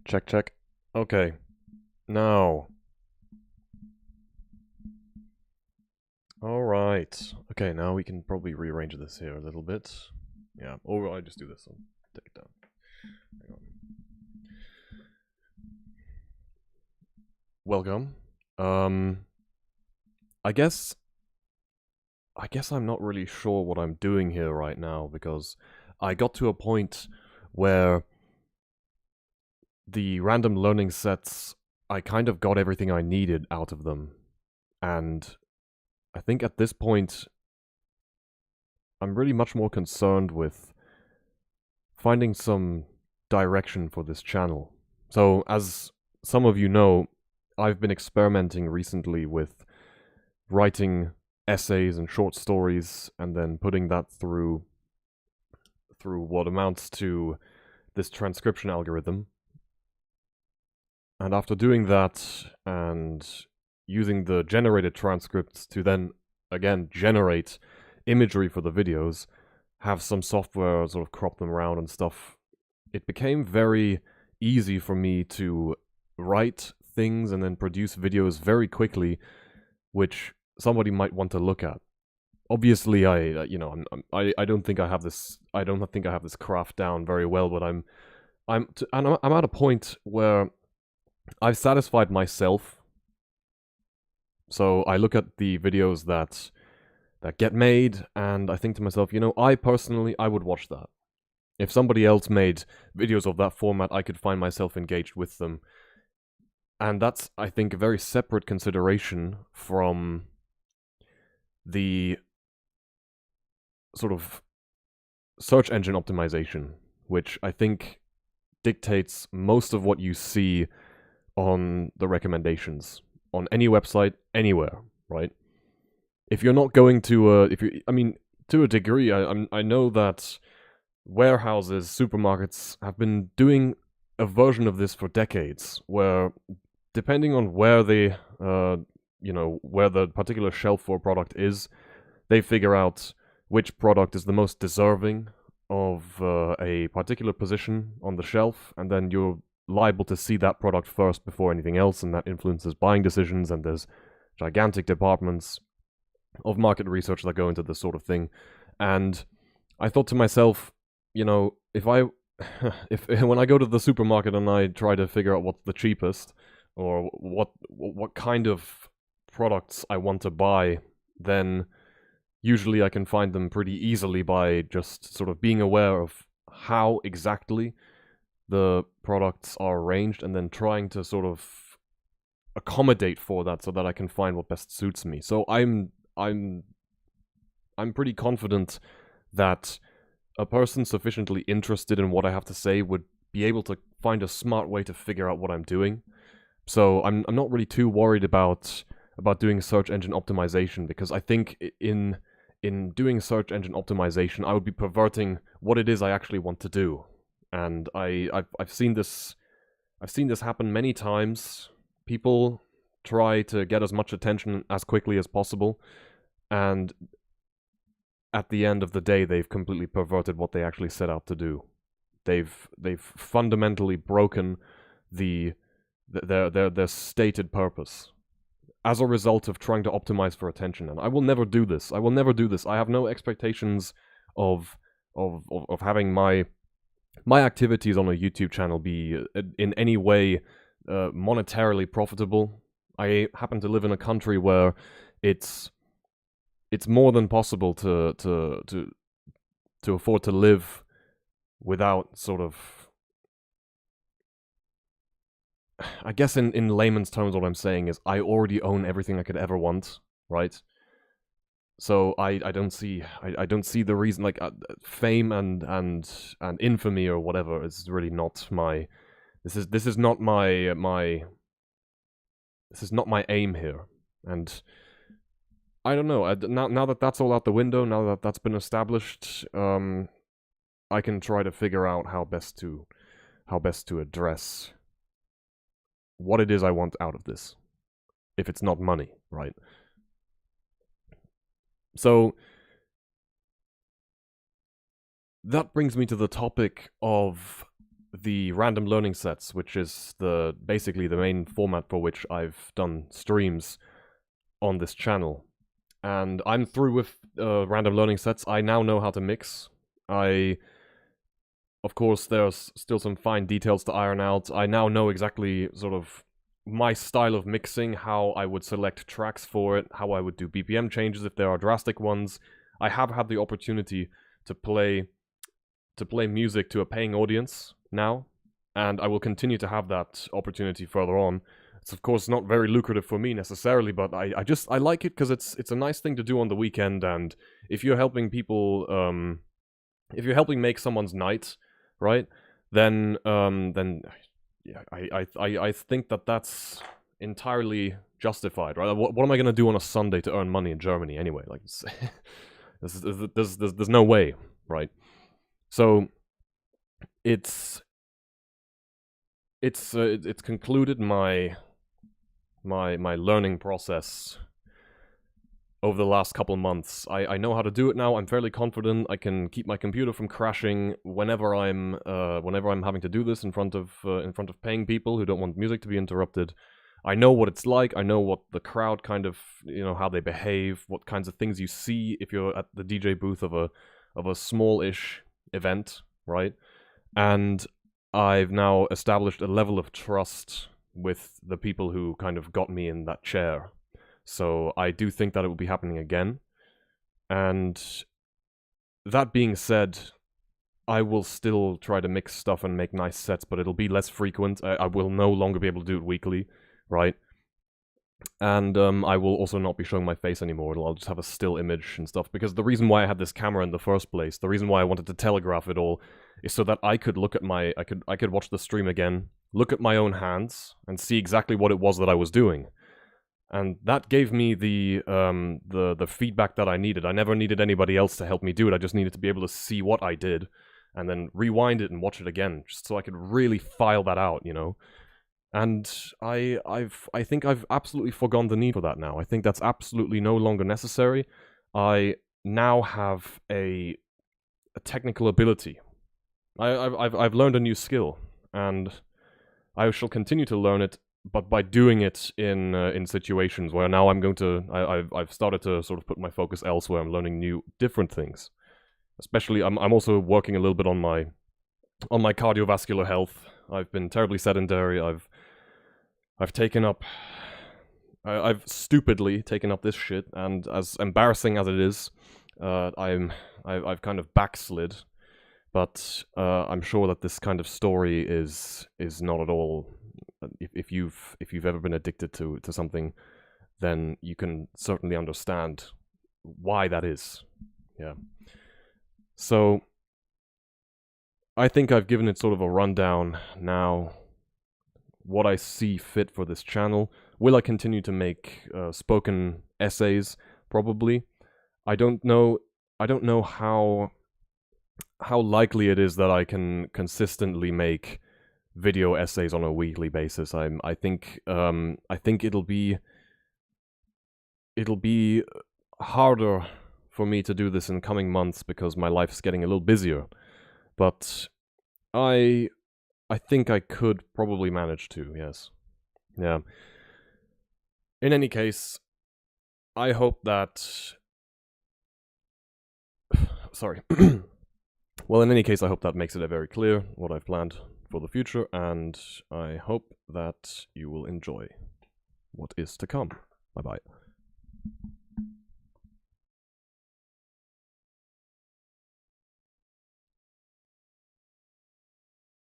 Check, check. Okay. Now. Alright. Okay, now we can probably rearrange this here a little bit. Yeah, or I just do this. I'll take it down. Hang on. Welcome. I guess I'm not really sure what I'm doing here right now because I got to a point where the random learning sets, I kind of got everything I needed out of them. And I think at this point, I'm really much more concerned with finding some direction for this channel. So, as some of you know, I've been experimenting recently with writing essays and short stories and then putting that through what amounts to this transcription algorithm. And after doing that and using the generated transcripts to then again generate imagery for the videos, have some software sort of crop them around and stuff, it became very easy for me to write things and then produce videos very quickly, which somebody might want to look at. Obviously, I don't think I have this. I don't think I have this craft down very well, but I'm at a point where I've satisfied myself. So I look at the videos that get made, and I think to myself, I personally, I would watch that. If somebody else made videos of that format, I could find myself engaged with them. And that's, I think, a very separate consideration from the sort of search engine optimization, which I think dictates most of what you see on the recommendations on any website, anywhere, right? If you're not going to, to a degree, I know that warehouses, supermarkets have been doing a version of this for decades, where depending on where where the particular shelf for a product is, they figure out which product is the most deserving of a particular position on the shelf, and then you're liable to see that product first before anything else, and that influences buying decisions, and there's gigantic departments of market research that go into this sort of thing. And I thought to myself, if when I go to the supermarket and I try to figure out what's the cheapest or what kind of products I want to buy, then usually I can find them pretty easily by just sort of being aware of how exactly the products are arranged and then trying to sort of accommodate for that so that I can find what best suits me. So I'm pretty confident that a person sufficiently interested in what I have to say would be able to find a smart way to figure out what I'm doing. So I'm not really too worried about doing search engine optimization, because I think in doing search engine optimization, I would be perverting what it is I actually want to do. And I've seen this happen many times. People try to get as much attention as quickly as possible, and at the end of the day, they've completely perverted what they actually set out to do. They've fundamentally broken their stated purpose as a result of trying to optimize for attention. And I will never do this. I have no expectations of having my activities on a YouTube channel be in any way monetarily profitable. I happen to live in a country where it's more than possible to afford to live without sort of, I guess in layman's terms, what I'm saying is I already own everything I could ever want, right? So I don't see the reason, like fame and infamy or whatever is really not my this is not my aim here. And I don't know, now that that's all out the window, now that that's been established, I can try to figure out how best to address what it is I want out of this, if it's not money, right? So that brings me to the topic of the random learning sets, which is basically the main format for which I've done streams on this channel. And I'm through with random learning sets. I now know how to mix. Of course, there's still some fine details to iron out. I now know exactly sort of my style of mixing, how I would select tracks for it, how I would do BPM changes if there are drastic ones. I have had the opportunity to play music to a paying audience now, and I will continue to have that opportunity further on. It's of course not very lucrative for me necessarily, but I like it because it's a nice thing to do on the weekend, and if you're helping people, if you're helping make someone's night, right, then yeah, I think that entirely justified, right? What am I gonna do on a Sunday to earn money in Germany anyway? Like, there's no way, right? So it's concluded my learning process over the last couple months. I know how to do it now. I'm fairly confident. I can keep my computer from crashing whenever I'm having to do this in front of paying people who don't want music to be interrupted. I know what it's like. I know what the crowd kind of, how they behave, what kinds of things you see if you're at the DJ booth of a small-ish event, right? And I've now established a level of trust with the people who kind of got me in that chair. So I do think that it will be happening again. And that being said, I will still try to mix stuff and make nice sets, but it'll be less frequent. I will no longer be able to do it weekly, right? And I will also not be showing my face anymore. I'll just have a still image and stuff. Because the reason why I had this camera in the first place, the reason why I wanted to telegraph it all, is so that I could look at I could watch the stream again, look at my own hands, and see exactly what it was that I was doing. And that gave me the feedback that I needed. I never needed anybody else to help me do it. I just needed to be able to see what I did, and then rewind it and watch it again, just so I could really file that out, And I think I've absolutely forgone the need for that now. I think that's absolutely no longer necessary. I now have a technical ability. I've learned a new skill, and I shall continue to learn it, but by doing it in situations where now I've started to sort of put my focus elsewhere. I'm learning different things. Especially, I'm also working a little bit on my cardiovascular health. I've been terribly sedentary. I've stupidly taken up this shit, and as embarrassing as it is, I've kind of backslid. But I'm sure that this kind of story is not at all. If you've ever been addicted to something, then you can certainly understand why that is. Yeah. So I think I've given it sort of a rundown now. What I see fit for this channel. Will I continue to make spoken essays? Probably. I don't know how likely it is that I can consistently make video essays on a weekly basis. I think it'll be harder for me to do this in coming months because my life's getting a little busier. But I think I could probably manage to, yes. Yeah. In any case, I hope that... Sorry. Well, in any case, I hope that makes it very clear what I've planned for the future, and I hope that you will enjoy what is to come. Bye-bye.